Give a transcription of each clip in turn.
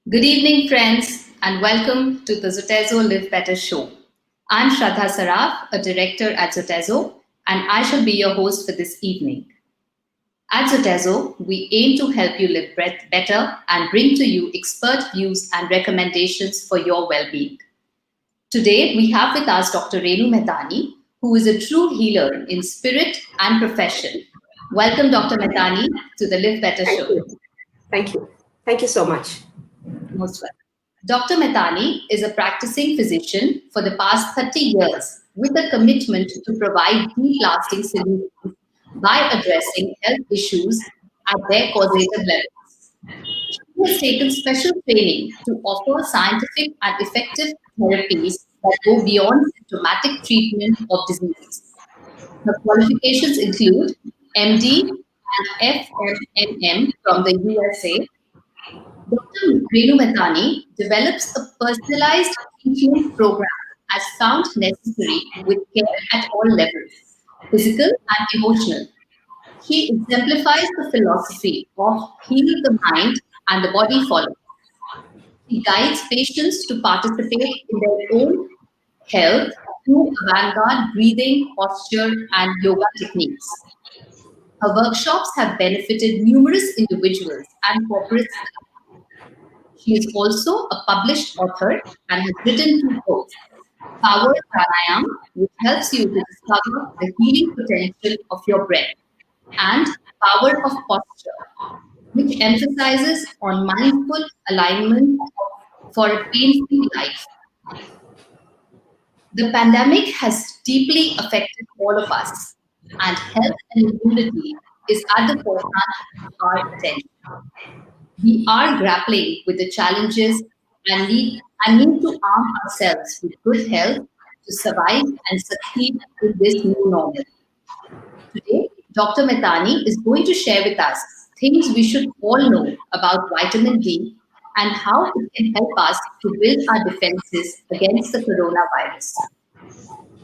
Good evening, friends, and welcome to the Zotezo Live Better show. I'm Shraddha Saraf, a director at Zotezo, and I shall be your host for this evening. At Zotezo, we aim to help you live better and bring to you expert views and recommendations for your well being. Today, we have with us Dr. Renu Mahtani, who is a true healer in spirit and profession. Welcome, Dr. Mahtani, to the Live Better Thank show. you. Thank you. Thank you so much. Most welcome. Dr. Mahtani is a practicing physician for the past 30 years with a commitment to provide deep lasting solutions by addressing health issues at their causative levels. She has taken special training to offer scientific and effective therapies that go beyond symptomatic treatment of diseases. Her qualifications include MD and FMNM from the USA. Dr. Renu Mahtani develops a personalized treatment program as found necessary with care at all levels, physical and emotional. She exemplifies the philosophy of heal the mind and the body follows. She guides patients to participate in their own health through avant-garde breathing, posture, and yoga techniques. Her workshops have benefited numerous individuals and corporates. She is also a published author and has written two books, Power Pranayam, which helps you to discover the healing potential of your breath, and Power of Posture, which emphasizes on mindful alignment for a pain-free life. The pandemic has deeply affected all of us, and health and immunity is at the forefront of our attention. We are grappling with the challenges and need to arm ourselves with good health to survive and succeed in this new normal. Today, Dr. Mahtani is going to share with us things we should all know about vitamin D and how it can help us to build our defenses against the coronavirus.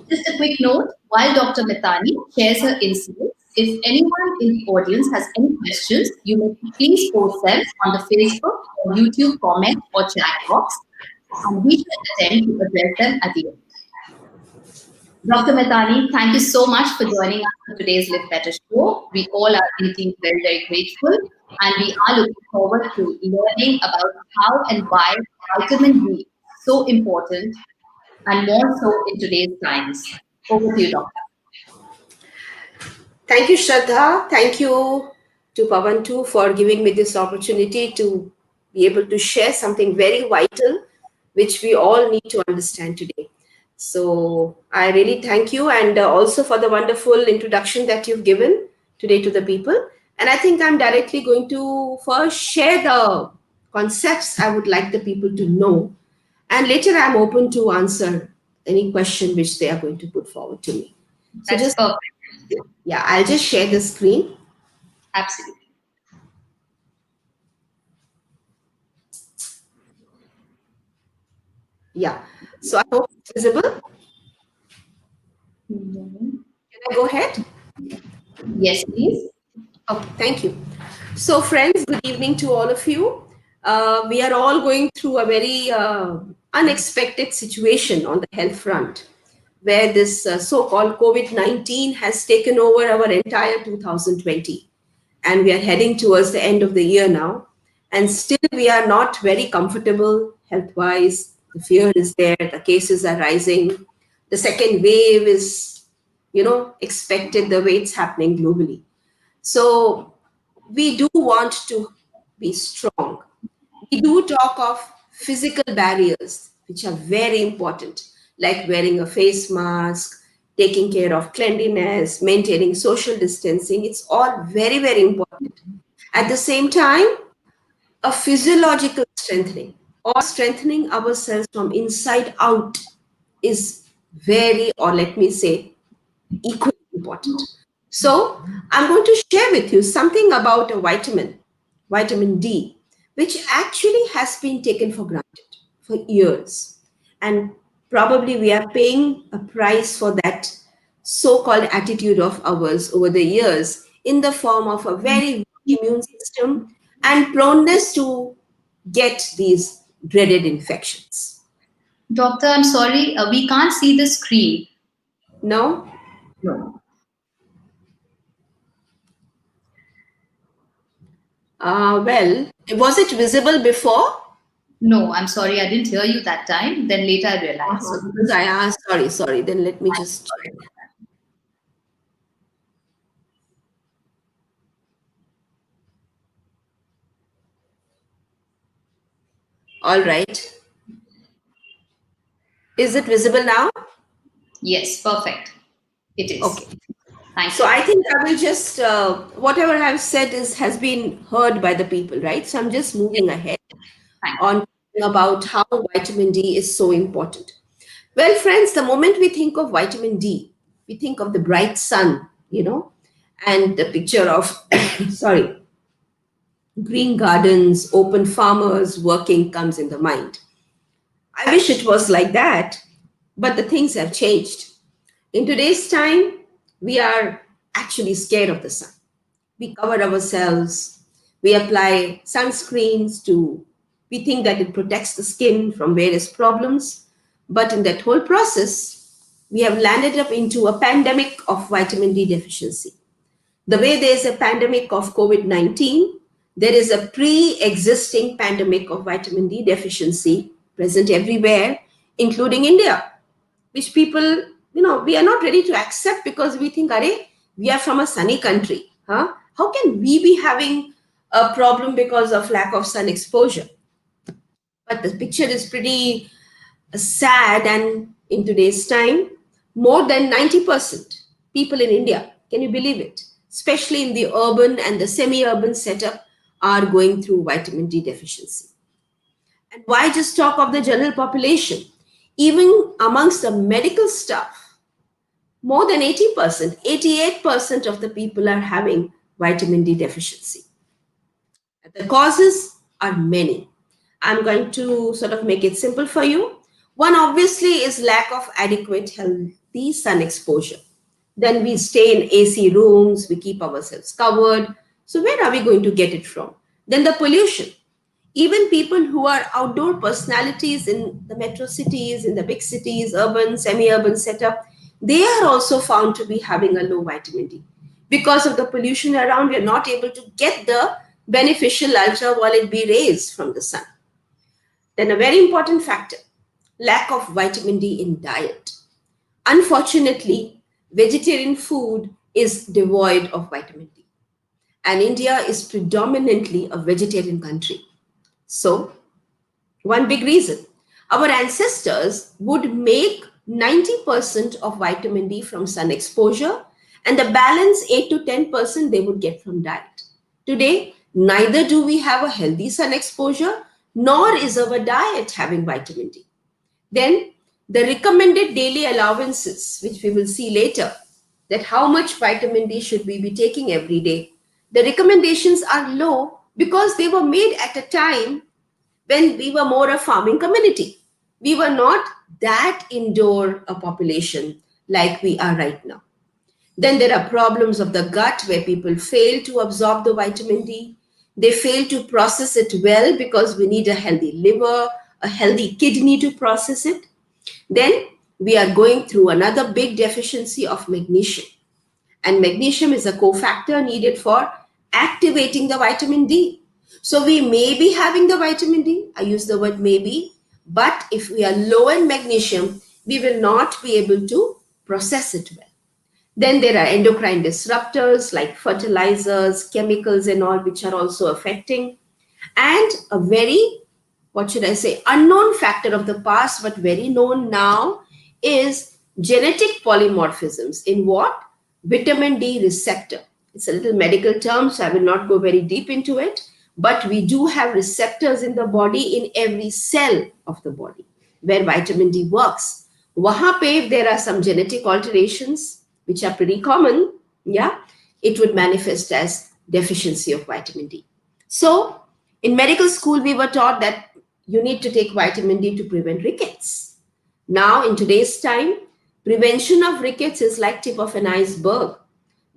Just a quick note, while Dr. Mahtani shares her insights, if anyone in the audience has any questions, you may please post them on the Facebook or YouTube comment or chat box, and we shall attempt to address them at the end. Dr. Mahtani, thank you so much for joining us for today's Live Better show. We all are indeed very, very grateful, and we are looking forward to learning about how and why vitamin D is so important and more so in today's times. Over to you, Doctor. Thank you, Shraddha. Thank you to Pavan too for giving me this opportunity to be able to share something very vital, which we all need to understand today. So I really thank you, and also for the wonderful introduction that you've given today to the people. And I think I'm directly going to first share the concepts I would like the people to know, and later I'm open to answer any question which they are going to put forward to me. So That's just, perfect. yeah, I'll just share the screen. Absolutely. Yeah. So I hope it's visible. Mhm. Can I go ahead? Yes, please. Okay, thank you. So, friends, good evening to all of you. We are all going through a very unexpected situation on the health front, where this so called COVID-19 has taken over our entire 2020. And we are heading towards the end of the year now. And still, we are not very comfortable health wise. The fear is there, the cases are rising. The second wave is, expected the way it's happening globally. So we do want to be strong. We do talk of physical barriers, which are very important, like wearing a face mask, taking care of cleanliness, maintaining social distancing. It's all very, very important. At the same time, a physiological strengthening or strengthening ourselves from inside out is very, or let me say, equally important. So, I'm going to share with you something about a vitamin D, which actually has been taken for granted for years. And probably we are paying a price for that so called attitude of ours over the years in the form of a very weak immune system and proneness to get these dreaded infections. Doctor, I'm sorry, we can't see the screen. No? No. Well, was it visible before? No, I'm sorry, I didn't hear you that time. Then later I realized. So Because I asked, sorry, then let me just check. All right. Is it visible now? yes, perfect. It Okay. is. Thank So you. I think I will just, whatever I've said has been heard by the people, right? So I'm just Yes, moving ahead thank you. on talking about how vitamin D is so important. Well, friends, the moment we think of vitamin D, we think of the bright sun, and the picture of, sorry, green gardens, open farmers working comes in the mind. I wish it was like that, but the things have changed. In today's time, we are actually scared of the sun. We cover ourselves, we apply sunscreens we think that it protects the skin from various problems. But in that whole process, we have landed up into a pandemic of vitamin D deficiency. The way there is a pandemic of COVID 19, there is a pre existing pandemic of vitamin D deficiency present everywhere, including India, which people, we are not ready to accept because we think, Are, we are from a sunny country. Huh? How can we be having a problem because of lack of sun exposure? But the picture is pretty sad, and in today's time, more than 90% people in India, can you believe it? Especially in the urban and the semi urban setup, are going through vitamin D deficiency. And why just talk of the general population? Even amongst the medical staff, more than 80%, 88% of the people are having vitamin D deficiency. The causes are many. I'm going to sort of make it simple for you. One obviously is lack of adequate healthy sun exposure. Then we stay in AC rooms, we keep ourselves covered. So, where are we going to get it from? Then the pollution. Even people who are outdoor personalities in the metro cities, in the big cities, urban, semi urban setup, they are also found to be having a low vitamin D. Because of the pollution around, we are not able to get the beneficial ultraviolet B rays from the sun. Then, a very important factor, lack of vitamin D in diet. Unfortunately, vegetarian food is devoid of vitamin D. And India is predominantly a vegetarian country. So, one big reason, our ancestors would make 90% of vitamin D from sun exposure, and the balance 8 to 10% they would get from diet. Today, neither do we have a healthy sun exposure, nor is our diet having vitamin D. Then, the recommended daily allowances, which we will see later, that how much vitamin D should we be taking every day, the recommendations are low because they were made at a time when we were more a farming community. We were not that indoor a population like we are right now. Then there are problems of the gut where people fail to absorb the vitamin D. They fail to process it well because we need a healthy liver, a healthy kidney to process it. Then we are going through another big deficiency of magnesium. And magnesium is a cofactor needed for activating the vitamin D. So we may be having the vitamin D, I use the word maybe, but if we are low in magnesium, we will not be able to process it well. Then there are endocrine disruptors like fertilizers, chemicals, and all, which are also affecting. And a very, what should I say, unknown factor of the past, but very known now, is genetic polymorphisms in what? Vitamin D receptor. It's a little medical term, so I will not go very deep into it. But we do have receptors in the body, in every cell of the body, where vitamin D works. Wahan pe, if there are some genetic alterations, which are pretty common, yeah, it would manifest as deficiency of vitamin D. So, in medical school, we were taught that you need to take vitamin D to prevent rickets. Now, in today's time, prevention of rickets is like tip of an iceberg.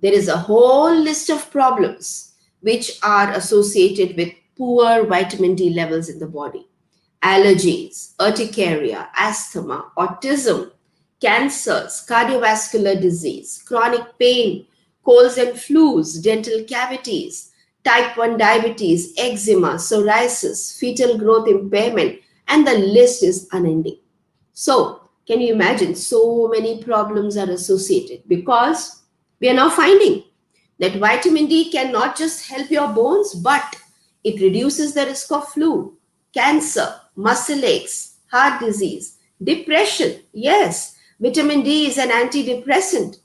There is a whole list of problems which are associated with poor vitamin D levels in the body. Allergies, urticaria, asthma, autism, cancers, cardiovascular disease, chronic pain, colds and flus, dental cavities, type 1 diabetes, eczema, psoriasis, fetal growth impairment, and the list is unending. So, can you imagine? So many problems are associated because we are now finding that vitamin D can not just help your bones, but it reduces the risk of flu, cancer, muscle aches, heart disease, depression. Yes, vitamin D is an antidepressant,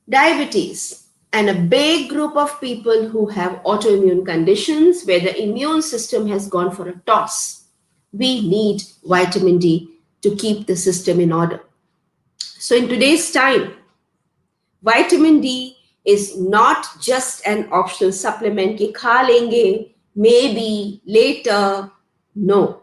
diabetes, and a big group of people who have autoimmune conditions where the immune system has gone for a toss. We need vitamin D to keep the system in order. So, in today's time, vitamin D is not just an optional supplement कि खा लेंगे, maybe later. No,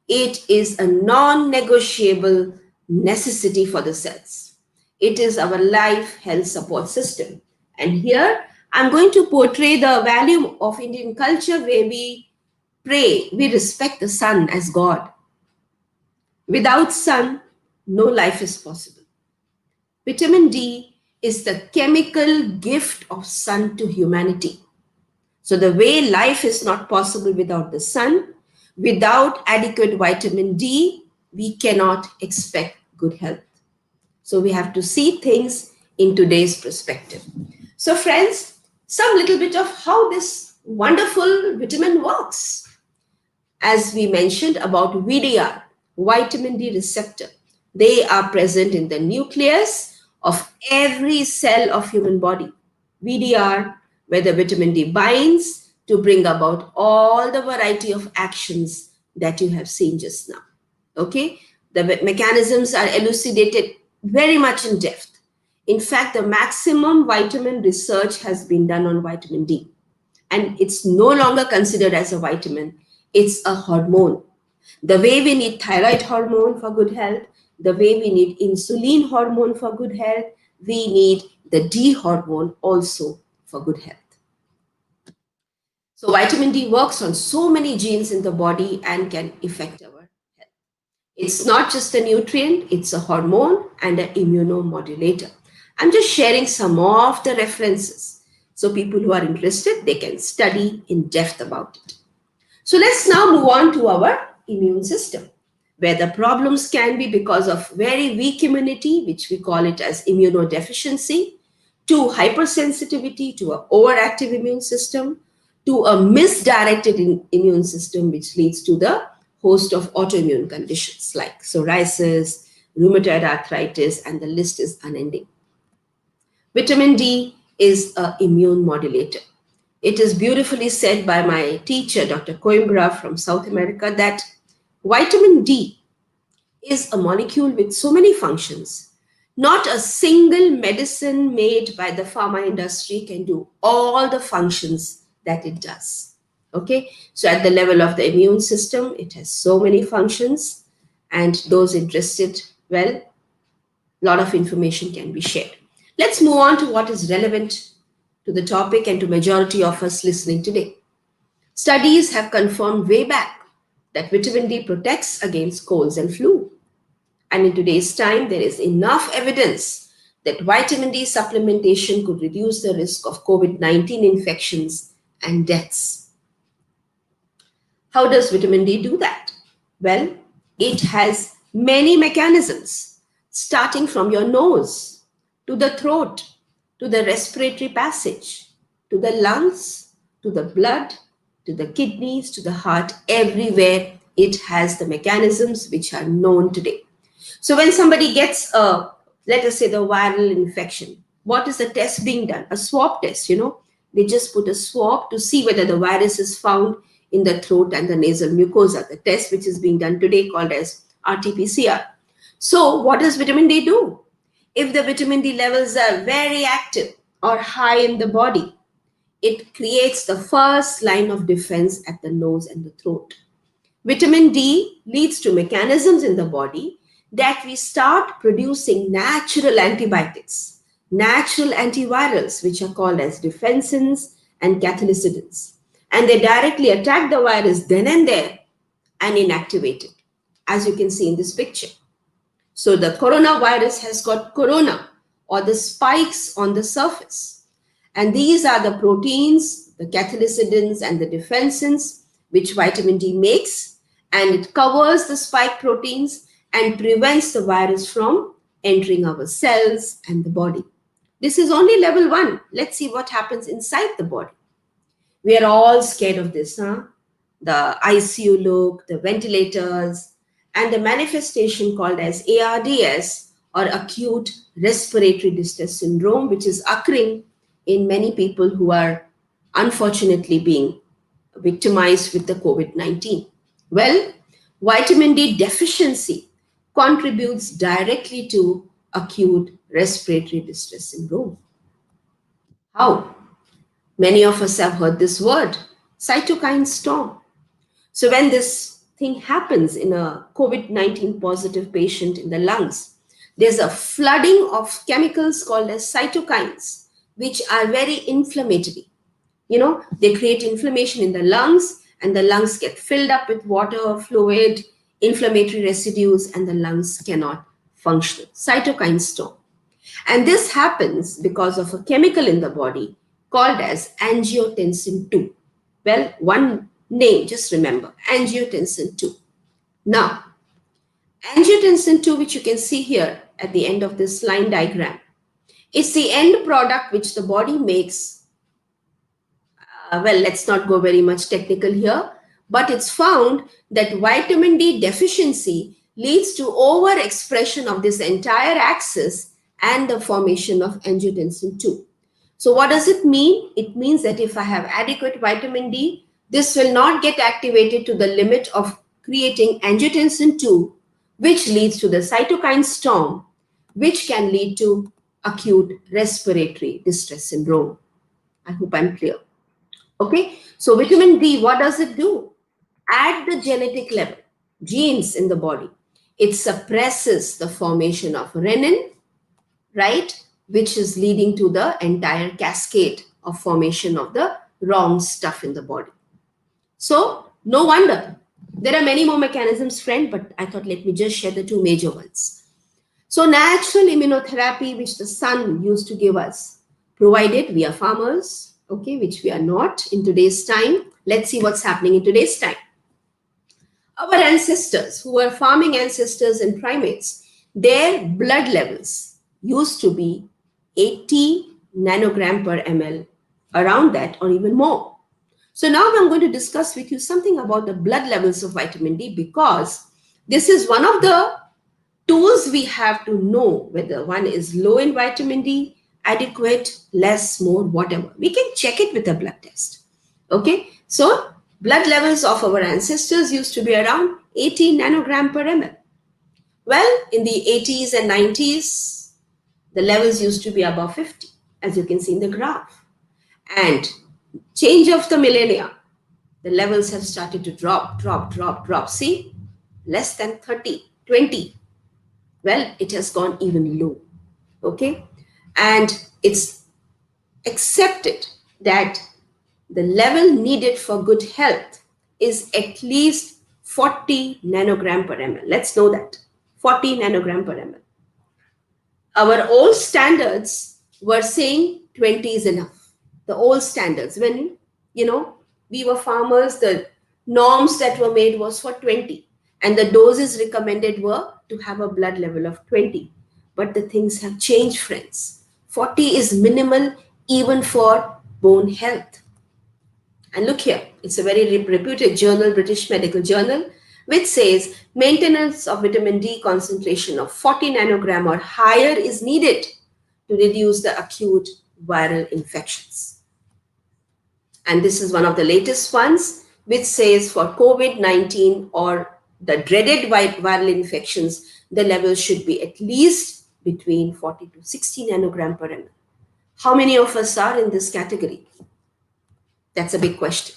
it is a non-negotiable necessity for the cells. It is our life health support system. And here I'm going to portray the value of Indian culture where we pray, we respect the sun as God. Without sun, no life is possible. Vitamin D is the chemical gift of sun to humanity. So the way life is not possible without the sun, without adequate vitamin D, we cannot expect good health. So we have to see things in today's perspective. So friends, some little bit of how this wonderful vitamin works. As we mentioned about VDR, vitamin D receptor, they are present in the nucleus of every cell of human body. VDR, where the vitamin D binds to bring about all the variety of actions that you have seen just now. Okay, the mechanisms are elucidated very much in depth. In fact, the maximum vitamin research has been done on vitamin D, and it's no longer considered as a vitamin, it's a hormone. The way we need thyroid hormone for good health, the way we need insulin hormone for good health, we need the D hormone also for good health. So vitamin D works on so many genes in the body and can affect our health. It's not just a nutrient, it's a hormone and an immunomodulator. I'm just sharing some of the references. So people who are interested, they can study in depth about it. So let's now move on to our immune system, where the problems can be because of very weak immunity, which we call it as immunodeficiency, to hypersensitivity, to an overactive immune system, to a misdirected immune system, which leads to the host of autoimmune conditions like psoriasis, rheumatoid arthritis, and the list is unending. Vitamin D is an immune modulator. It is beautifully said by my teacher, Dr. Coimbra from South America, that vitamin D is a molecule with so many functions. Not a single medicine made by the pharma industry can do all the functions that it does. Okay, so at the level of the immune system, it has so many functions, and those interested, well, a lot of information can be shared. Let's move on to what is relevant to the topic and to majority of us listening today. Studies have confirmed way back that vitamin D protects against colds and flu. And in today's time, there is enough evidence that vitamin D supplementation could reduce the risk of COVID-19 infections and deaths. How does vitamin D do that? Well, it has many mechanisms, starting from your nose to the throat, to the respiratory passage, to the lungs, to the blood, to the kidneys, to the heart. Everywhere it has the mechanisms which are known today. So when somebody gets a, let us say, the viral infection, what is the test being done? A swab test, They just put a swab to see whether the virus is found in the throat and the nasal mucosa, the test which is being done today called as RT-PCR. So what does vitamin D do? If the vitamin D levels are very active or high in the body, it creates the first line of defense at the nose and the throat. Vitamin D leads to mechanisms in the body that we start producing natural antibiotics, natural antivirals, which are called as defensins and cathelicidins. and they directly attack the virus then and there and inactivate it, as you can see in this picture. So the coronavirus has got corona or the spikes on the surface. And these are the proteins, the cathelicidins and the defensins, which vitamin D makes, and it covers the spike proteins and prevents the virus from entering our cells and the body. This is only level 1. Let's see what happens inside the body. We are all scared of this, huh? The ICU look, the ventilators, and the manifestation called as ARDS, or acute respiratory distress syndrome, which is occurring in many people who are unfortunately being victimized with the COVID-19. Well, vitamin D deficiency contributes directly to acute respiratory distress syndrome. How? Many of us have heard this word, cytokine storm. So when this thing happens in a COVID-19 positive patient in the lungs, there's a flooding of chemicals called as cytokines, which are very inflammatory. They create inflammation in the lungs, and the lungs get filled up with water, fluid, inflammatory residues, and the lungs cannot function. Cytokine storm. And this happens because of a chemical in the body called as angiotensin 2. Well, one name, just remember, angiotensin 2. Now, angiotensin 2, which you can see here at the end of this line diagram, is the end product which the body makes. Well, let's not go very much technical here, but it's found that vitamin D deficiency leads to overexpression of this entire axis and the formation of angiotensin 2. So what does it mean? It means that if I have adequate vitamin D, this will not get activated to the limit of creating angiotensin 2, which leads to the cytokine storm, which can lead to acute respiratory distress syndrome. I hope I'm clear. Okay, so vitamin D, what does it do? At the genetic level, genes in the body, it suppresses the formation of renin, right, which is leading to the entire cascade of formation of the wrong stuff in the body. So, no wonder. There are many more mechanisms, friend, but I thought let me just share the two major ones. So, natural immunotherapy, which the sun used to give us, provided we are farmers, okay, which we are not in today's time. Let's see what's happening in today's time. Our ancestors, who were farming ancestors and primates, their blood levels used to be 80 nanogram per ml, around that or even more. So now I'm going to discuss with you something about the blood levels of vitamin D, because this is one of the tools we have to know whether one is low in vitamin D, adequate, less, more, whatever. We can check it with a blood test. Okay, so blood levels of our ancestors used to be around 80 nanogram per ml. Well, in the 80s and 90s, the levels used to be above 50, as you can see in the graph. And change of the millennia, the levels have started to drop. See, less than 30, 20. Well, it has gone even low. Okay, and it's accepted that the level needed for good health is at least 40 nanogram per ml. Let's know that, 40 nanogram per ml. Our old standards were saying 20 is enough. The old standards, when, we were farmers, the norms that were made was for 20. And the doses recommended were to have a blood level of 20. But the things have changed, friends. 40 is minimal even for bone health. And look here, it's a very reputed journal, British Medical Journal, which says maintenance of vitamin D concentration of 40 nanogram or higher is needed to reduce the acute viral infections. And this is one of the latest ones, which says for COVID-19 or the dreaded viral infections, the level should be at least between 40 to 60 nanogram per ml. How many of us are in this category? That's a big question.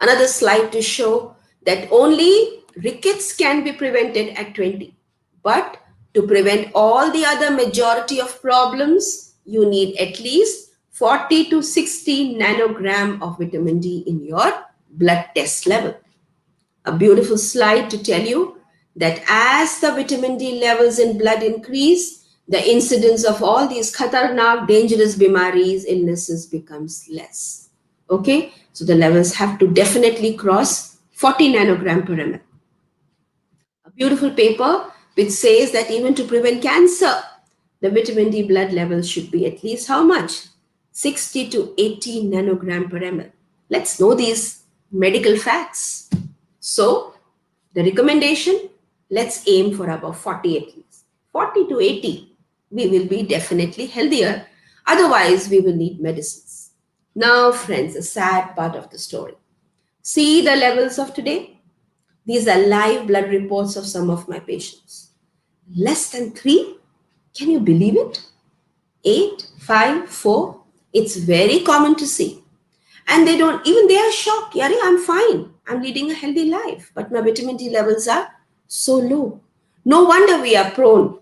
Another slide to show that only rickets can be prevented at 20. But to prevent all the other majority of problems, you need at least 40 to 60 nanogram of vitamin D in your blood test level. A beautiful slide to tell you that as the vitamin D levels in blood increase, the incidence of all these khatarnak, dangerous bimaris, illnesses becomes less. Okay, so the levels have to definitely cross 40 nanogram per ml. A beautiful paper which says that even to prevent cancer, the vitamin D blood levels should be at least how much? 60 to 80 nanogram per ml. Let's know these medical facts. So, the recommendation, let's aim for about 40 at least. 40 to 80, we will be definitely healthier. Otherwise, we will need medicines. Now, friends, a sad part of the story. See the levels of today? These are live blood reports of some of my patients. Less than 3? Can you believe it? 8, 5, 4? It's very common to see. And they are shocked. Yari, I'm fine. I'm leading a healthy life. But my vitamin D levels are so low. No wonder we are prone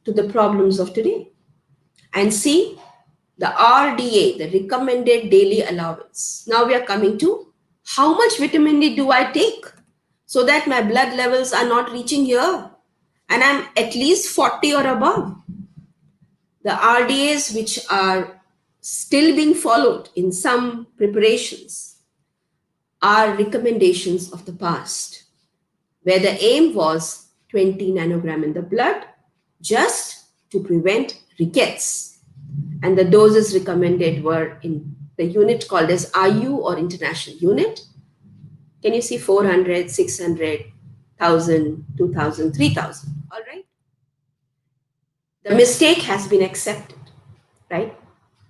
to the problems of today. And see the RDA, the recommended daily allowance. Now we are coming to how much vitamin D do I take so that my blood levels are not reaching here and I'm at least 40 or above. The RDAs which are still being followed in some preparations are recommendations of the past, where the aim was 20 nanogram in the blood just to prevent rickets. And the doses recommended were in the unit called as IU or international unit. Can you see 400, 600, 1000, 2000, 3000? All right. The mistake has been accepted, right?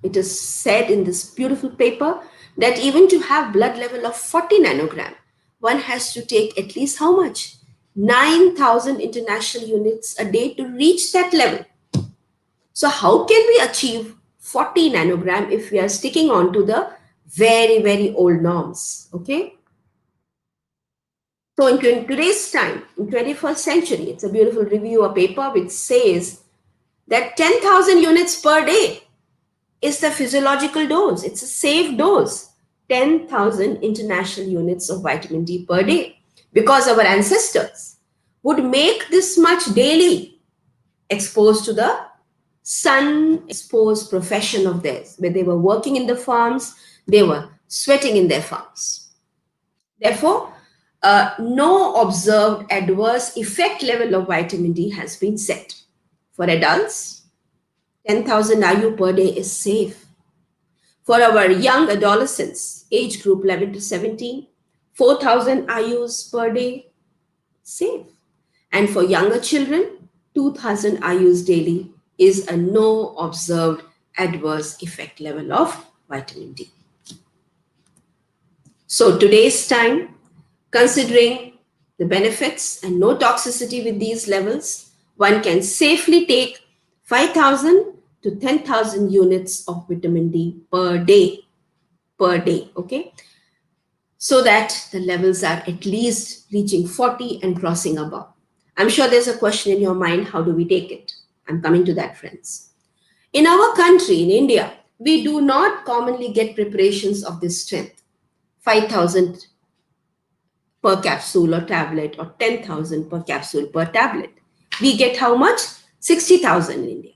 It is said in this beautiful paper that even to have blood level of 40 nanogram, one has to take at least how much? 9,000 international units a day to reach that level. So how can we achieve 40 nanogram if we are sticking on to the very, very old norms? Okay. So in today's time, in 21st century, it's a beautiful review, a paper which says that 10,000 units per day is the physiological dose. It's a safe dose. 10,000 international units of vitamin D per day. Because our ancestors would make this much daily exposed to the sun exposed profession of theirs, where they were working in the farms, they were sweating in their farms. Therefore, no observed adverse effect level of vitamin D has been set. For adults, 10,000 IU per day is safe. For our young adolescents, age group 11 to 17, 4,000 IUs per day, safe. And for younger children, 2,000 IUs daily is a no observed adverse effect level of vitamin D. So today's time, considering the benefits and no toxicity with these levels, one can safely take 5,000 to 10,000 units of vitamin D per day, okay? So that the levels are at least reaching 40 and crossing above. I'm sure there's a question in your mind, how do we take it? I'm coming to that, friends. In our country, in India, we do not commonly get preparations of this strength, 5,000 per capsule or tablet or 10,000 per capsule per tablet. We get how much? 60,000 in India.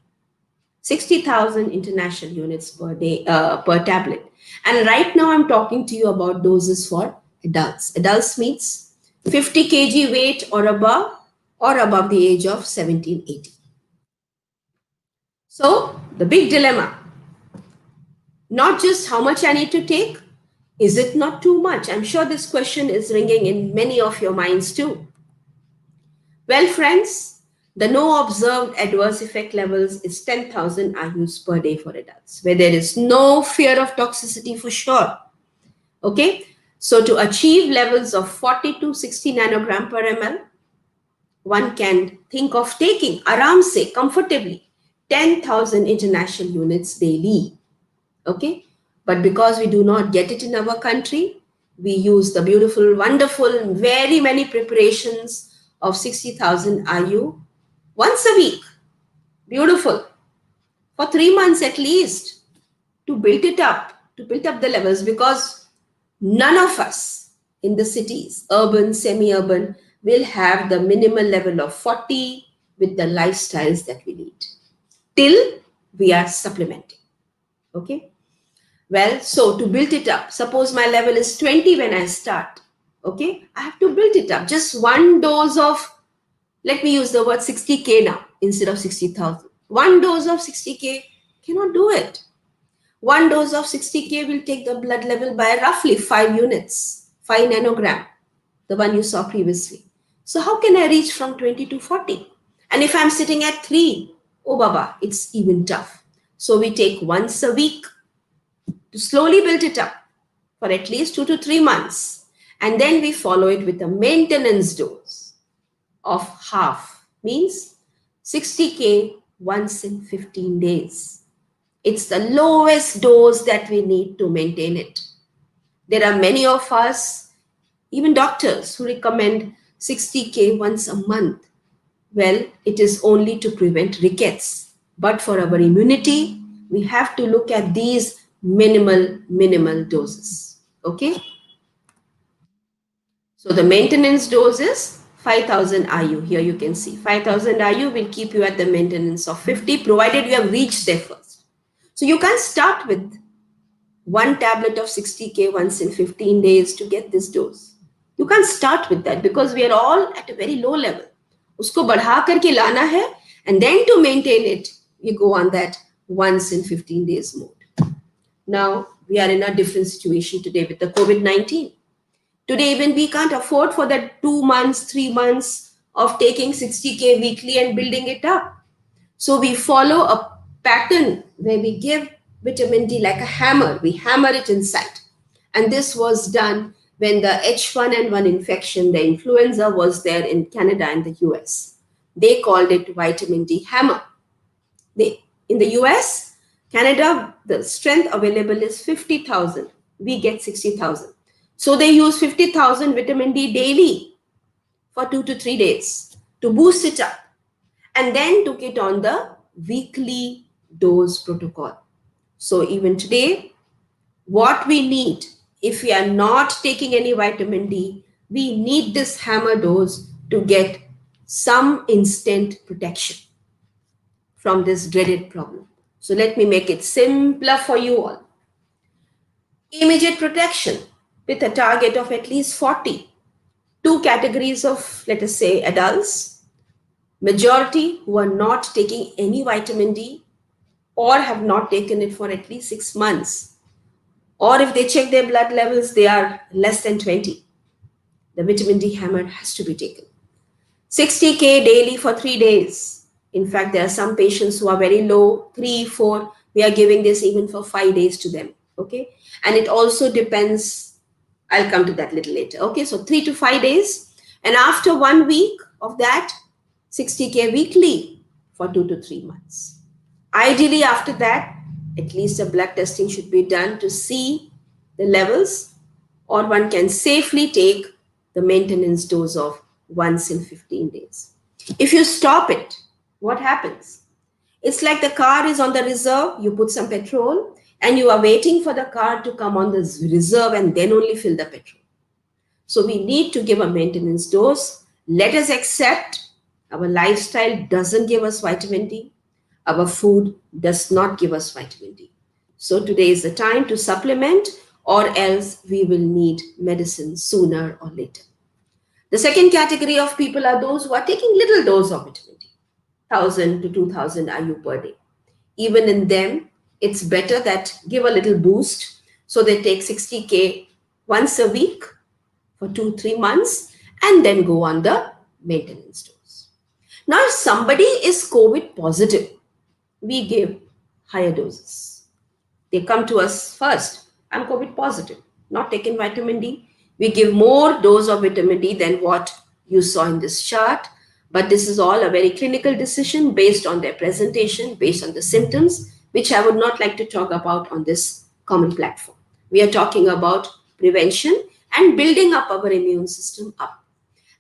60,000 international units per day per tablet. And right now I'm talking to you about doses for adults. Adults means 50 kg weight or above the age of 17, 18. So the big dilemma, not just how much I need to take, is it not too much? I'm sure this question is ringing in many of your minds too. Well, friends, the no observed adverse effect levels is 10,000 IUs per day for adults, where there is no fear of toxicity for sure. Okay, so to achieve levels of 40 to 60 nanogram per ml, one can think of taking aram se comfortably 10,000 international units daily. Okay, but because we do not get it in our country, we use the beautiful, wonderful, very many preparations of 60,000 IU once a week. Beautiful. For 3 months at least to build up the levels, because none of us in the cities, urban, semi-urban, will have the minimal level of 40 with the lifestyles that we lead till we are supplementing. Okay. Well, so to build it up, suppose my level is 20 when I start. Okay. I have to build it up. Just one dose of, let me use the word 60K now instead of 60,000. One dose of 60K cannot do it. One dose of 60K will take the blood level by roughly 5 units, 5 nanogram, the one you saw previously. So how can I reach from 20 to 40? And if I'm sitting at 3, oh baba, it's even tough. So we take once a week to slowly build it up for at least 2 to 3 months. And then we follow it with a maintenance dose of half, means 60K once in 15 days. It's the lowest dose that we need to maintain it. There are many of us, even doctors, who recommend 60K once a month. Well, it is only to prevent rickets. But for our immunity, we have to look at these minimal doses. Okay? So the maintenance dose is 5000 IU. Here you can see 5000 IU will keep you at the maintenance of 50, provided you have reached there first. So you can't start with one tablet of 60K once in 15 days to get this dose. You can't start with that because we are all at a very low level. Usko बढ़ा करके लाना है, and then to maintain it, you go on that once in 15 days mode. Now, we are in a different situation today with the COVID-19. Today, even we can't afford for that 2 months, 3 months of taking 60K weekly and building it up. So we follow a pattern where we give vitamin D like a hammer. We hammer it inside. And this was done when the H1N1 infection, the influenza, was there in Canada and the US. They called it vitamin D hammer. In the US, Canada, the strength available is 50,000. We get 60,000. So they use 50,000 vitamin D daily for 2 to 3 days to boost it up, and then took it on the weekly dose protocol. So even today, what we need, if we are not taking any vitamin D, we need this hammer dose to get some instant protection from this dreaded problem. So let me make it simpler for you all. Immediate protection with a target of at least 40. 2 categories of, let us say, adults. Majority who are not taking any vitamin D or have not taken it for at least 6 months. Or if they check their blood levels, they are less than 20. The vitamin D hammer has to be taken. 60K daily for 3 days. In fact, there are some patients who are very low, 3, 4. We are giving this even for 5 days to them. Okay. And it also depends. I'll come to that a little later. Okay. So 3 to 5 days. And after 1 week of that, 60K weekly for 2 to 3 months. Ideally, after that, at least a blood testing should be done to see the levels, or one can safely take the maintenance dose of once in 15 days. If you stop it, what happens? It's like the car is on the reserve, you put some petrol, and you are waiting for the car to come on the reserve and then only fill the petrol. So we need to give a maintenance dose. Let us accept our lifestyle doesn't give us vitamin D. Our food does not give us vitamin D. So today is the time to supplement, or else we will need medicine sooner or later. The second category of people are those who are taking little dose of vitamin D, 1000 to 2000 IU per day. Even in them, it's better that give a little boost. So they take 60K once a week for 2-3 months and then go on the maintenance dose. Now, if somebody is COVID positive, we give higher doses. They come to us first. I'm COVID positive, not taking vitamin D. We give more dose of vitamin D than what you saw in this chart. But this is all a very clinical decision based on their presentation, based on the symptoms, which I would not like to talk about on this common platform. We are talking about prevention and building up our immune system up.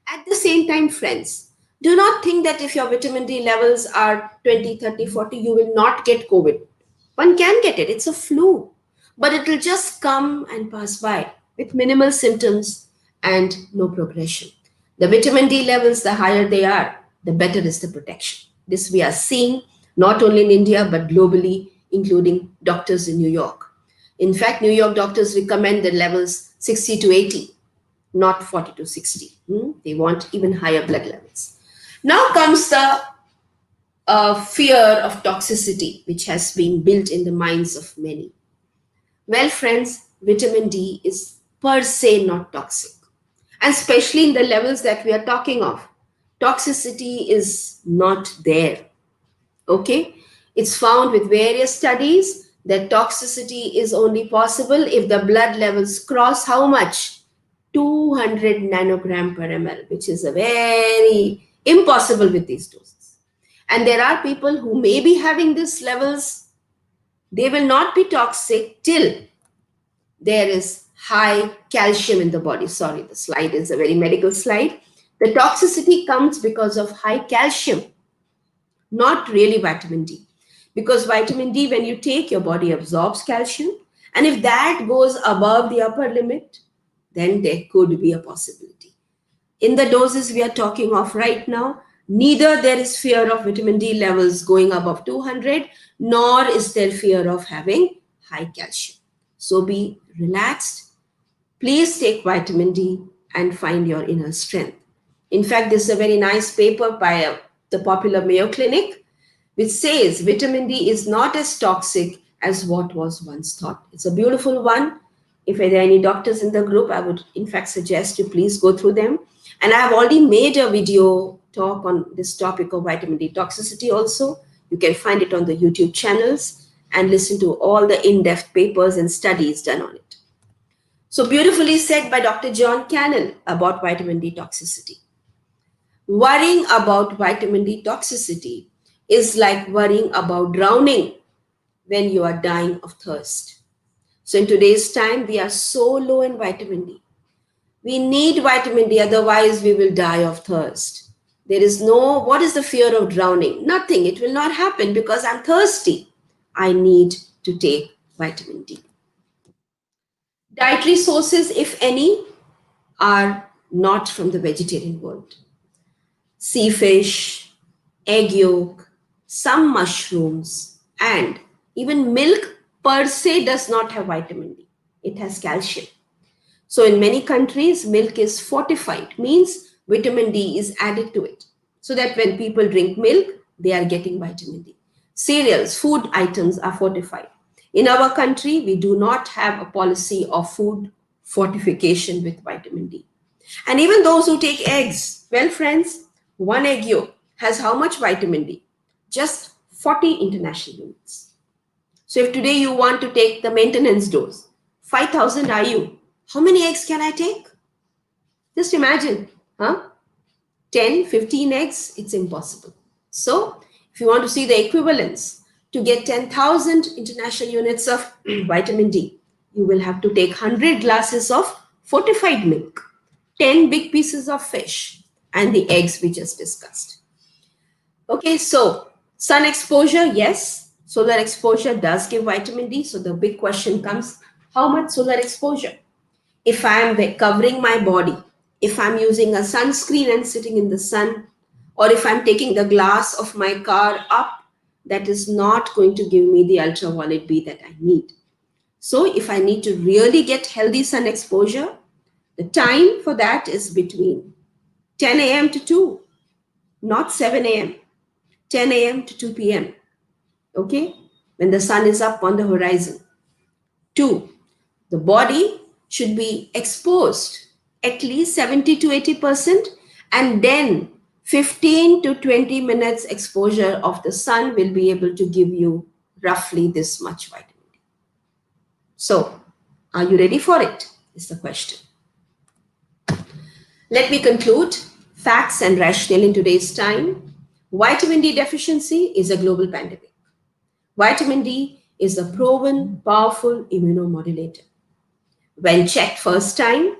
At the same time, friends, do not think that if your vitamin D levels are 20, 30, 40, you will not get COVID. One can get it. It's a flu, but it will just come and pass by with minimal symptoms and no progression. The vitamin D levels, the higher they are, the better is the protection. This we are seeing not only in India but globally, including doctors in New York. In fact, New York doctors recommend the levels 60 to 80, not 40 to 60. They want even higher blood levels. Now comes the fear of toxicity, which has been built in the minds of many. Well, friends, vitamin D is per se not toxic, and especially in the levels that we are talking of. Toxicity is not there. Okay? It's found with various studies that toxicity is only possible if the blood levels cross how much? 200 nanogram per ml, which is a very impossible with these doses. And there are people who may be having these levels, they will not be toxic till there is high calcium in the body. Sorry, the slide is a very medical slide. The toxicity comes because of high calcium, not really vitamin D. Because vitamin D, when you take, your body absorbs calcium. And if that goes above the upper limit, then there could be a possibility. In the doses we are talking of right now, neither there is fear of vitamin D levels going above 200, nor is there fear of having high calcium. So be relaxed. Please take vitamin D and find your inner strength. In fact, this is a very nice paper by the popular Mayo Clinic, which says vitamin D is not as toxic as what was once thought. It's a beautiful one. If there are any doctors in the group, I would in fact suggest you please go through them. And I have already made a video talk on this topic of vitamin D toxicity also. You can find it on the YouTube channels and listen to all the in-depth papers and studies done on it. So beautifully said by Dr. John Cannell about vitamin D toxicity. Worrying about vitamin D toxicity is like worrying about drowning when you are dying of thirst. So in today's time, we are so low in vitamin D. We need vitamin D, otherwise we will die of thirst. There is no, what is the fear of drowning? Nothing. It will not happen because I'm thirsty. I need to take vitamin D. Dietary sources, if any, are not from the vegetarian world. Sea fish, egg yolk, some mushrooms, and even milk per se does not have vitamin D. It has calcium. So in many countries, milk is fortified, means vitamin D is added to it. So that when people drink milk, they are getting vitamin D. Cereals, food items are fortified. In our country, we do not have a policy of food fortification with vitamin D. And even those who take eggs, well, friends, one egg yolk has how much vitamin D? Just 40 international units. So if today you want to take the maintenance dose, 5,000 IU, how many eggs can I take? Just imagine, 10, 15 eggs, it's impossible. So if you want to see the equivalence, to get 10,000 international units of vitamin D, you will have to take 100 glasses of fortified milk, 10 big pieces of fish, and the eggs we just discussed. Okay, so sun exposure, yes, solar exposure does give vitamin D. So the big question comes, how much solar exposure? If I am covering my body, if I'm using a sunscreen and sitting in the sun, or if I'm taking the glass of my car up, that is not going to give me the ultraviolet B that I need. So if I need to really get healthy sun exposure, the time for that is between 10 a.m. to 2, not 7 a.m., 10 a.m. to 2 p.m., okay, when the sun is up on the horizon. 2, the body should be exposed at least 70 to 80%, and then 15 to 20 minutes exposure of the sun will be able to give you roughly this much vitamin D. So, are you ready for it? Is the question. Let me conclude. Facts and rationale in today's time. Vitamin D deficiency is a global pandemic. Vitamin D is a proven, powerful immunomodulator. When checked first time,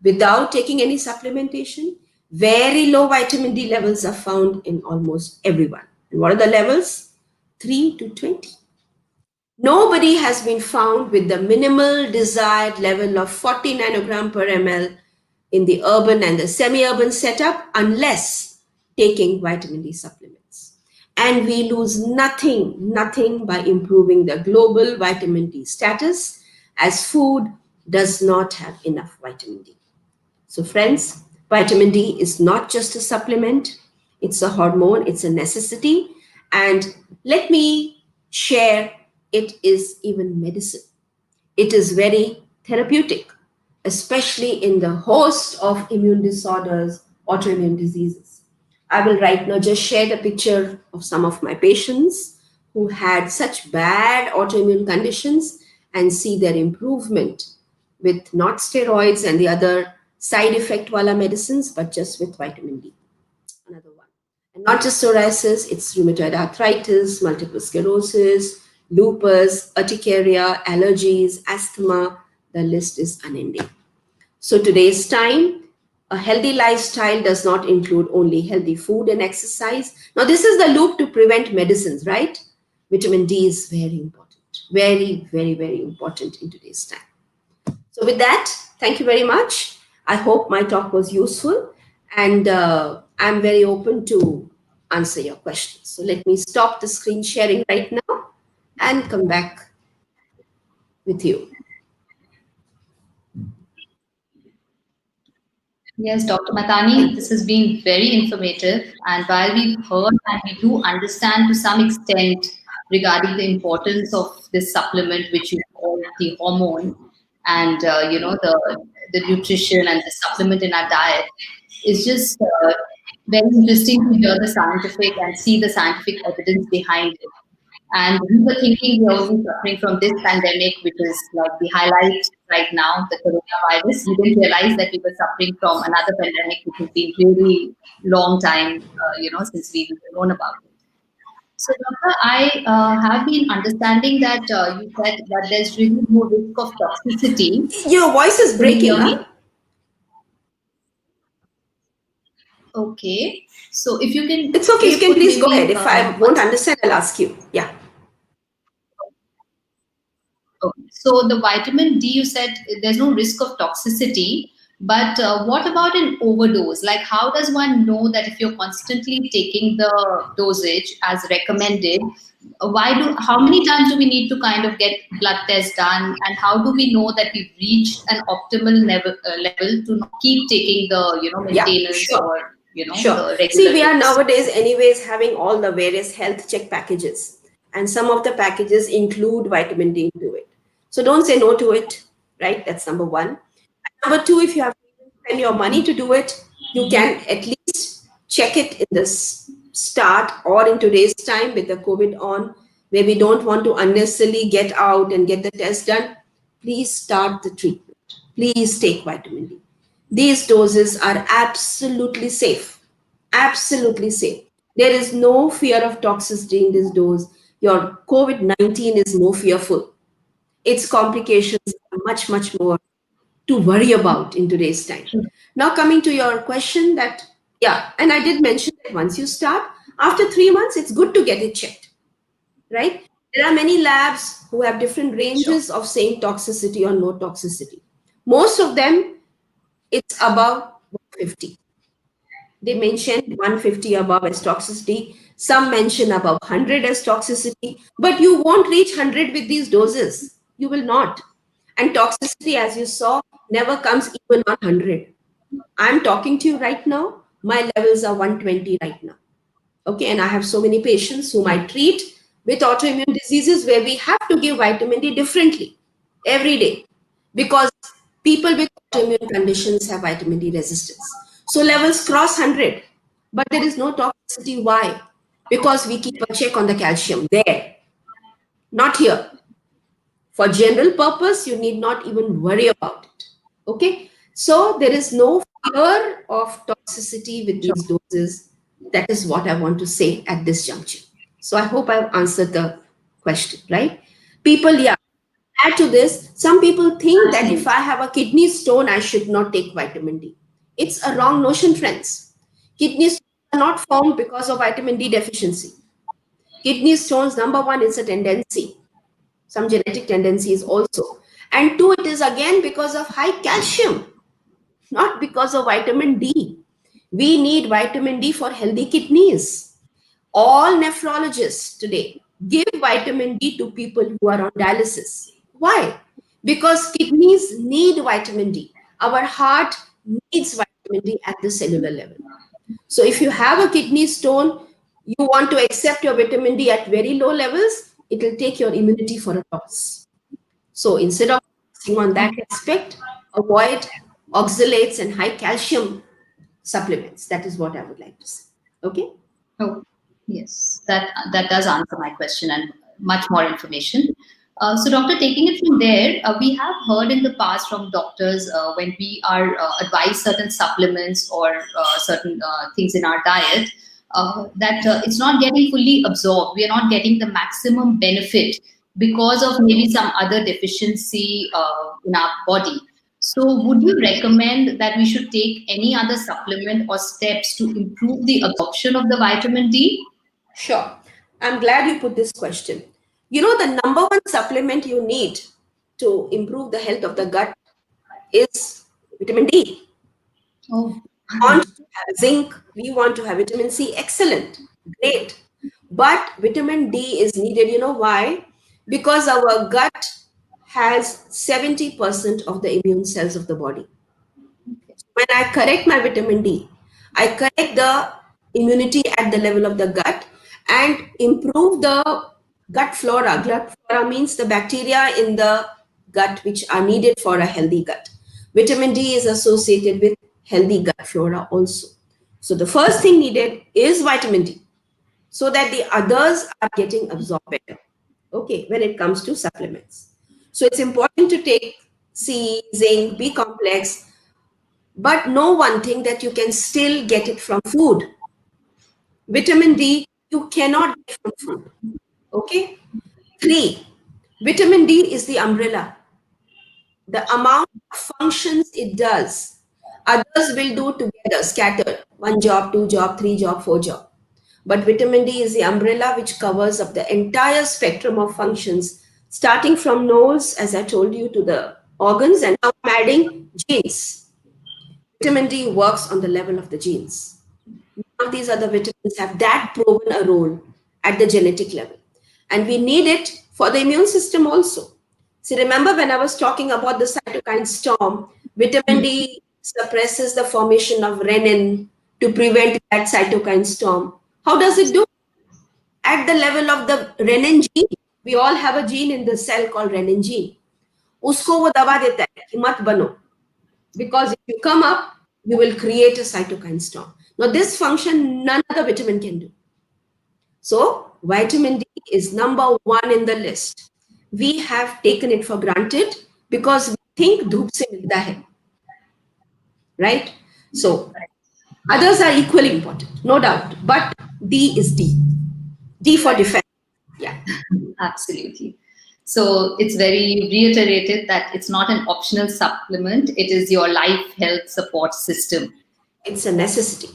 without taking any supplementation, very low vitamin D levels are found in almost everyone. And what are the levels? 3 to 20. Nobody has been found with the minimal desired level of 40 nanogram per ml in the urban and the semi-urban setup unless taking vitamin D supplements. And we lose nothing by improving the global vitamin D status, as food does not have enough vitamin D. So, friends, vitamin D is not just a supplement, it's a hormone, it's a necessity. And let me share, it is even medicine. It is very therapeutic, especially in the host of immune disorders, autoimmune diseases. I will right now just share the picture of some of my patients who had such bad autoimmune conditions and see their improvement with not steroids and the other side effect wala medicines, but just with vitamin D. Another one. And not just psoriasis, it's rheumatoid arthritis, multiple sclerosis, lupus, urticaria, allergies, asthma. The list is unending. So today's time, a healthy lifestyle does not include only healthy food and exercise. Now, this is the loop to prevent medicines, right? Vitamin D is very important, very important in today's time. So, with that, thank you very much. I hope my talk was useful, and I'm very open to answer your questions. So, let me stop the screen sharing right now and come back with you. Yes, Dr. Matani, this has been very informative. And while we've heard and we do understand to some extent regarding the importance of this supplement, which you call the hormone, and the nutrition and the supplement in our diet, it's just very interesting to hear the scientific and see the scientific evidence behind it. And we were thinking we are only suffering from this pandemic, which is like the highlight right now, the coronavirus. We didn't realize that we were suffering from another pandemic, which has been really long time, since we've known about it. So, Doctor, I have been understanding that you said that there's really no risk of toxicity. Your voice is Can you breaking, hear huh? me? Okay. So, if you can It's okay. You just can put please go ahead. maybe If I won't once. understand, I'll ask you. Yeah. Okay. So the vitamin D, you said there's no risk of toxicity, but what about an overdose? Like, how does one know that if you're constantly taking the dosage as recommended, how many times do we need to kind of get blood tests done, and how do we know that we've reached an optimal level to not keep taking the, Yeah, maintenance sure. or, Sure. the See, regular we are dose? nowadays, anyways, having all the various health check packages, and some of the packages include vitamin D into it. So don't say no to it, right? That's number one. Number two, if you have to spend your money to do it, you can at least check it in the start or in today's time with the COVID on, where we don't want to unnecessarily get out and get the test done. Please start the treatment. Please take vitamin D. These doses are absolutely safe. Absolutely safe. There is no fear of toxicity in this dose. Your COVID 19 is more fearful. Its complications are much more to worry about in today's time. Now, coming to your question, that, yeah, and I did mention that once you start, after 3 months, it's good to get it checked, right? There are many labs who have different Sure. ranges of saying toxicity or no toxicity. Most of them, it's above 150. They mentioned 150 above as toxicity. Some mention above 100 as toxicity, but you won't reach 100 with these doses. You will not. And toxicity, as you saw, never comes even on 100. I'm talking to you right now. My levels are 120 right now. Okay, and I have so many patients whom I treat with autoimmune diseases where we have to give vitamin D differently every day because people with autoimmune conditions have vitamin D resistance. So levels cross 100, but there is no toxicity. Why? Because we keep a check on the calcium there, not here. For general purpose, you need not even worry about it. Okay, so there is no fear of toxicity with Sure. these doses. That is what I want to say at this juncture. So I hope I've answered the question, right? People, yeah, add to this, some people think that if Fascinating. I have a kidney stone, I should not take vitamin D. It's a wrong notion, friends. Kidney stones are not formed because of vitamin D deficiency. Kidney stones, number one, is a tendency. some genetic tendencies also. And two, it is again because of high calcium, not because of vitamin D. We need vitamin D for healthy kidneys. All nephrologists today give vitamin D to people who are on dialysis. Why? Because kidneys need vitamin D. Our heart needs vitamin D at the cellular level. So if you have a kidney stone, you want to accept your vitamin D at very low levels, it will take your immunity for a toss. So instead of focusing on that aspect, avoid oxalates and high calcium supplements. That is what I would like to say. Okay. Oh, yes, that does answer my question and much more information. So, doctor, taking it from there, we have heard in the past from doctors when we are advised certain supplements or certain things in our diet that it's not getting fully absorbed. We are not getting the maximum benefit because of maybe some other deficiency in our body. So, would you recommend that we should take any other supplement or steps to improve the absorption of the vitamin D? Sure. I'm glad you put this question. You know, the number one supplement you need to improve the health of the gut is vitamin D. Oh, Want to have zinc, we want to have vitamin C, excellent, great. But vitamin D is needed. You know why? Because our gut has 70% of the immune cells of the body. When I correct my vitamin D, I correct the immunity at the level of the gut and improve the gut flora. Gut flora means the bacteria in the gut which are needed for a healthy gut. Vitamin D is associated with healthy gut flora also. So the first thing needed is vitamin D so that the others are getting absorbed better. Okay, when it comes to supplements. So it's important to take C, zinc, B complex, but know one thing that you can still get it from food. Vitamin D, you cannot get from food. Okay? Three, vitamin D is the umbrella. The amount of functions it does, others will do together, scattered. One job, two job, three job, four job. But vitamin D is the umbrella which covers up the entire spectrum of functions, starting from nose, as I told you, to the organs, and now I'm adding genes. Vitamin D works on the level of the genes. None of these other vitamins have that proven a role at the genetic level. And we need it for the immune system also. See, remember when I was talking about the cytokine storm, vitamin D suppresses the formation of renin to prevent that cytokine storm. How does it do? At the level of the renin gene, we all have a gene in the cell called renin gene. उसको वो दबा देता है कि मत बनो, because if you come up, you will create a cytokine storm. Now, this function none other vitamin can do. So, vitamin D is number one in the list. We have taken it for granted because we think धूप से मिलता है, right? So, others are equally important, no doubt. But D is D. D for defense. Yeah. absolutely. So it's very reiterated that it's not an optional supplement, it is your life health support system. It's a necessity.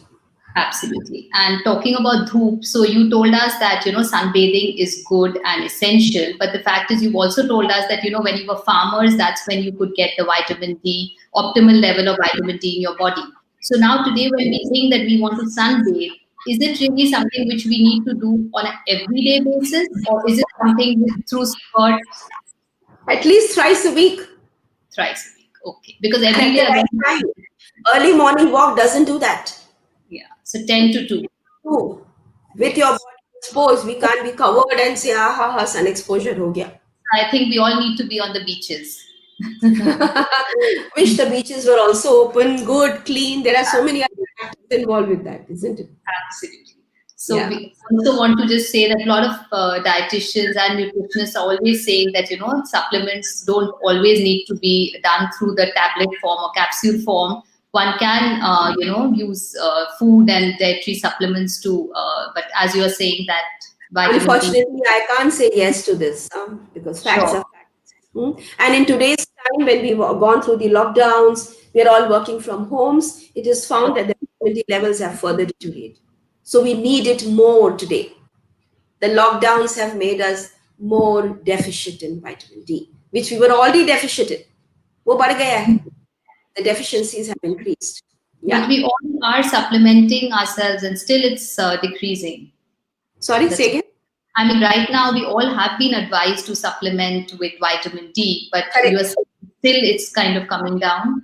Absolutely. And talking about dhoop, so you told us that, sunbathing is good and essential. But the fact is, you've also told us that, when you were farmers, that's when you could get the vitamin D, optimal level of vitamin D in your body. So now today, when we think that we want to sunbathe, is it really something which we need to do on an everyday basis? Or is it something through spurt At least thrice a week. thrice a week? Okay. Because At every the day, right time. Early morning walk doesn't do that. yeah. So 10 to 2. Two, with your body exposed, we can't be covered and say, sun exposure ho gaya. I think we all need to be on the beaches. Wish the beaches were also open, good, clean. There are so many other factors involved with that, isn't it? Absolutely. So Yeah. we also want to just say that a lot of dietitians and nutritionists are always saying that supplements don't always need to be done through the tablet form or capsule form. One can use food and dietary supplements too. But as you are saying that vitamin D. Unfortunately, I can't say yes to this because facts Sure. are facts. And in today's time, when we've gone through the lockdowns, we're all working from homes, it is found that the immunity levels have further deteriorated. So we need it more today. The lockdowns have made us more deficient in vitamin D, which we were already deficient in. वो बढ़ गया है. The deficiencies have increased. But Yeah. we all are supplementing ourselves and still it's decreasing. Sorry, That's, say again. I mean, right now we all have been advised to supplement with vitamin D, but you are Correct. still it's kind of coming down.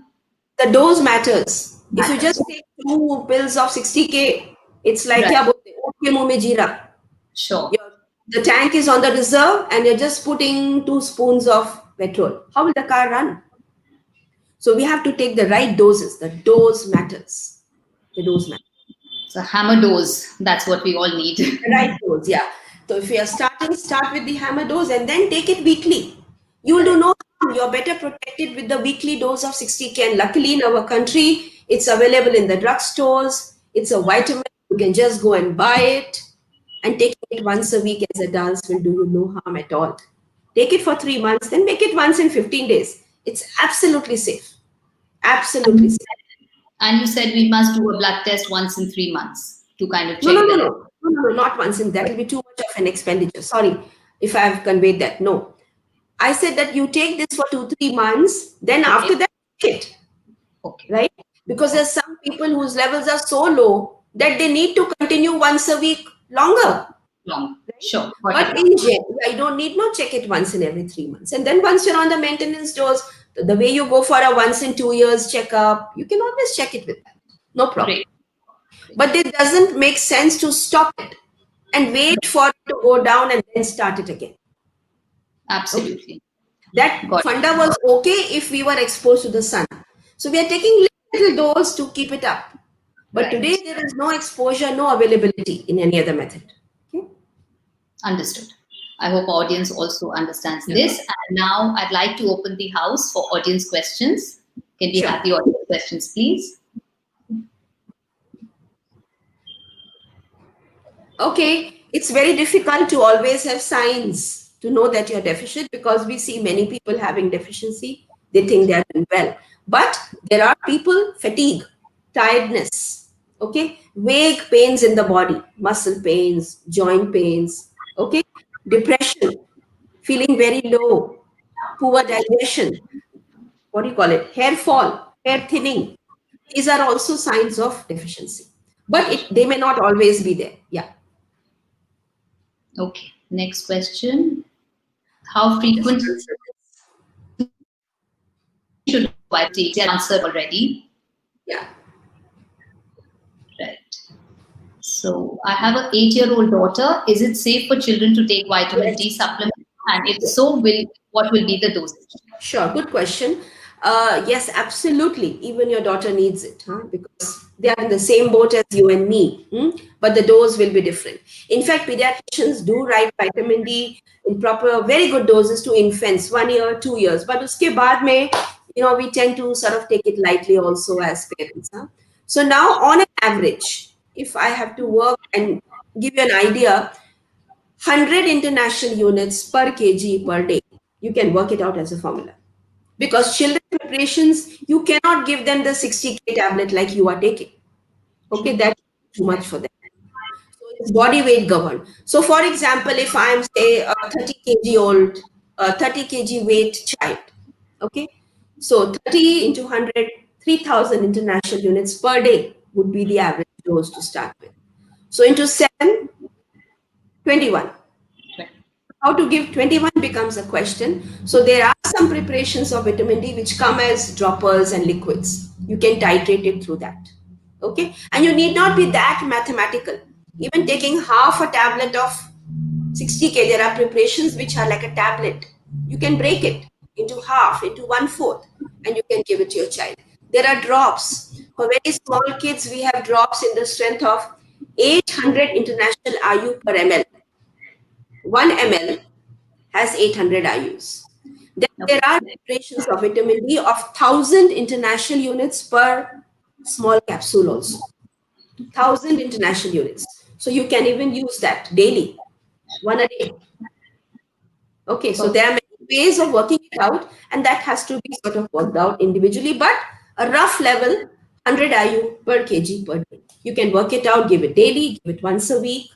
The dose matters. If you Matters. just take 2 pills of 60K, it's like Right. क्या बोलते हैं, ऊँट के मुंह में जीरा. Sure. The tank is on the reserve and you're just putting 2 spoons of petrol. How will the car run? So we have to take the right doses. The dose matters. The dose matters. So hammer dose. That's what we all need. The right dose, yeah. So if you are starting, start with the hammer dose and then take it weekly. You will do no harm. You're better protected with the weekly dose of 60K. And luckily in our country, it's available in the drugstores. It's a vitamin. You can just go and buy it. And taking it once a week as adults will do you no harm at all. Take it for 3 months, then make it once in 15 days. It's absolutely safe. Absolutely safe. And you said we must do a blood test once in 3 months to kind of check No, no, no, the no, no, no, no, not once in. That will be too much of an expenditure. Sorry if I have conveyed that. No, I said that you take this for 2-3 months. Then after that, take it. Okay. Right? Because there's some people whose levels are so low that they need to continue once a week longer. Long. Sure. But in general, I don't need no check it once in every 3 months. And then once you're on the maintenance dose, the way you go for a once in 2 years checkup, you can always check it with that. No problem. Great. But it doesn't make sense to stop it and wait for it to go down and then start it again. Absolutely. That Got funda was okay if we were exposed to the sun. So we are taking little dose to keep it up. But Right. today there is no exposure, no availability in any other method. Okay? Understood. I hope audience also understands this. And now I'd like to open the house for audience questions. Can we Sure. have the audience questions, please? Okay, it's very difficult to always have signs to know that you're deficient because we see many people having deficiency. They think they're doing well. But there are people, fatigue, tiredness, okay, vague pains in the body, muscle pains, joint pains, okay, depression, feeling very low, poor digestion, what do you call it, hair fall, hair thinning. These are also signs of deficiency. But they may not always be there. Yeah. Okay. Next question. How frequent should I take? The answer already. Yeah. Right. So I have an 8-year-old daughter. Is it safe for children to take vitamin D supplement? And if so, what will be the dosage? Sure, good question. Yes, absolutely. Even your daughter needs it, huh? Because they are in the same boat as you and me, but the dose will be different. In fact, pediatricians do write vitamin D in proper, very good doses to infants, 1 year, 2 years. But uske baad mein, we tend to sort of take it lightly also as parents. Huh? So now, on an average, if I have to work and give you an idea, 100 international units per kg per day. You can work it out as a formula. Because children preparations, you cannot give them the 60K tablet like you are taking. Okay, that's too much for them. So it's body weight governed. So for example, if I'm say a 30 kg weight child, okay, so 30 into 100, 3,000 international units per day would be the average dose to start with. So into 7, 21. How to give 21 becomes a question. So there are some preparations of vitamin D which come as droppers and liquids. You can titrate it through that. Okay. And you need not be that mathematical. Even taking half a tablet of 60K, there are preparations which are like a tablet. You can break it into half, into 1/4, and you can give it to your child. There are drops. For very small kids, we have drops in the strength of 800 international IU per ml. 1 ml has 800 IUs. Then there are preparations of vitamin D of 1,000 international units per small capsule also. 1,000 international units. So you can even use that daily, 1 a day. Okay, so there are many ways of working it out, and that has to be sort of worked out individually, but a rough level, 100 IU per kg per day. You can work it out, give it daily, give it once a week.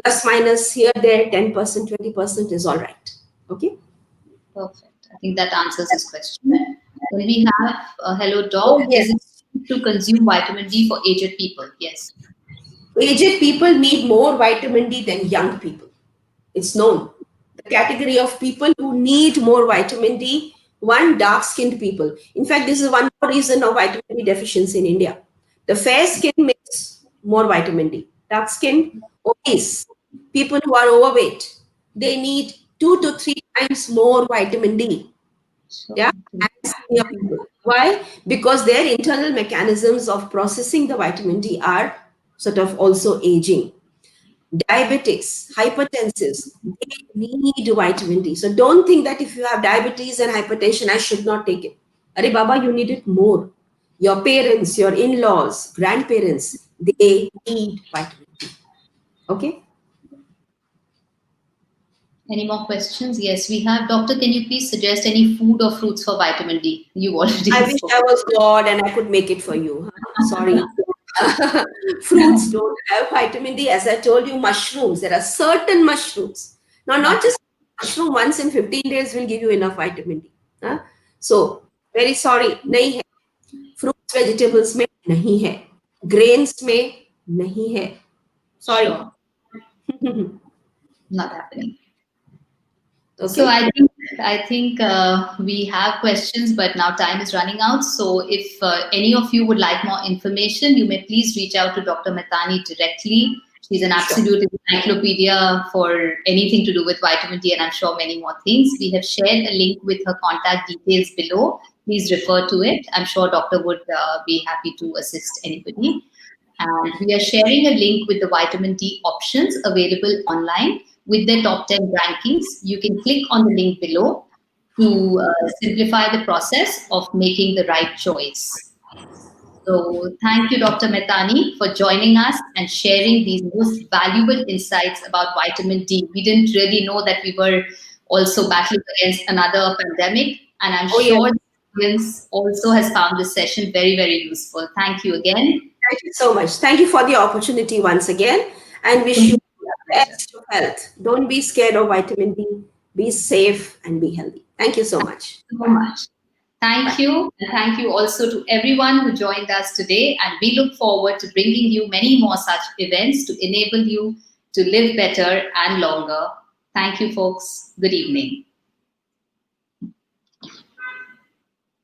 Plus minus here, there, 10%, 20% is all right. Okay. Perfect. I think that answers his question. Then we have, hello Oh, doc, is it yes. to consume vitamin D for aged people? Yes. Aged people need more vitamin D than young people. It's known. The category of people who need more vitamin D, one, dark skinned people. In fact, this is one more reason of vitamin D deficiency in India. The fair skin makes more vitamin D. Dark skin, obese, people who are overweight, they need 2 to 3 times more vitamin D. Yeah, Sure. and senior people. Why? Because their internal mechanisms of processing the vitamin D are sort of also aging. Diabetics, hypertensives, they need vitamin D. So don't think that if you have diabetes and hypertension, I should not take it. Arey Baba, you need it more. Your parents, your in-laws, grandparents, they need vitamin D. Okay? Any more questions? Yes, we have. Doctor, can you please suggest any food or fruits for vitamin D? You I already wish spoke. I was God and I could make it for you. Huh? Sorry. Fruits don't have vitamin D. As I told you, mushrooms. There are certain mushrooms. Now, not Okay. just mushroom once in 15 days will give you enough vitamin D. Huh? So, very sorry. नहीं है. Fruits, vegetables में नहीं है. Grains में नहीं है. Sorry. Sure. Not happening. So Okay? I think we have questions, but now time is running out. So if any of you would like more information, you may please reach out to Dr. Mahtani directly. She's an Sure. absolute encyclopedia for anything to do with vitamin D, and I'm sure many more things. We have shared a link with her contact details below. Please refer to it. I'm sure Doctor would be happy to assist anybody. And we are sharing a link with the vitamin D options available online with their top 10 rankings. You can click on the link below to simplify the process of making the right choice. So, thank you, Dr. Mehtani, for joining us and sharing these most valuable insights about vitamin D. We didn't really know that we were also battling against another pandemic, and I'm Oh, yeah. sure the audience also has found this session very, very useful. Thank you again. Thank you so much. Thank you for the opportunity once again and wish you the Pleasure. best of health. Don't be scared of vitamin D. Be safe and be healthy. Thank you so much. So much. Thank Bye. you. And thank you also to everyone who joined us today. And we look forward to bringing you many more such events to enable you to live better and longer. Thank you, folks. Good evening.